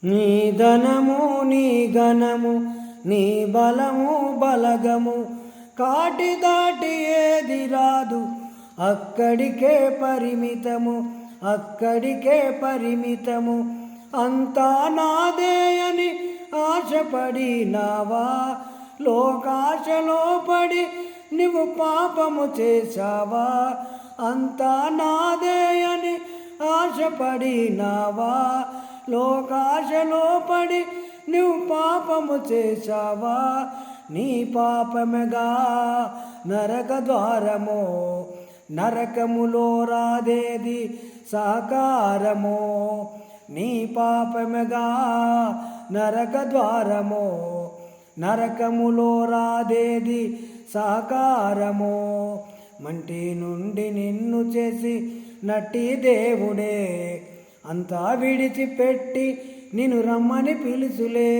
నీ ధనము నీ ఘనము నీ బలము బలగము కాటి దాటి ఏది రాదు, అక్కడికే పరిమితము అక్కడికే పరిమితము. అంతా నాదే అని ఆశపడినావా, లోకాశలో పడి నువ్వు పాపము చేశావా. అంతా నాదే అని ఆశపడినావా, లోకాశలో పడి నువ్వు పాపము చేశావా. నీ పాపముగా నరక ద్వారమో, నరకములో రాదేది సాకారమో. నీ పాపముగా నరక ద్వారమో, నరకములో రాదేది సాకారమో. మంటి నుండి నిన్ను చేసి నట్టి దేవుడే అంతా విడిచిపెట్టి నిన్ను రమ్మని పిలుసులే.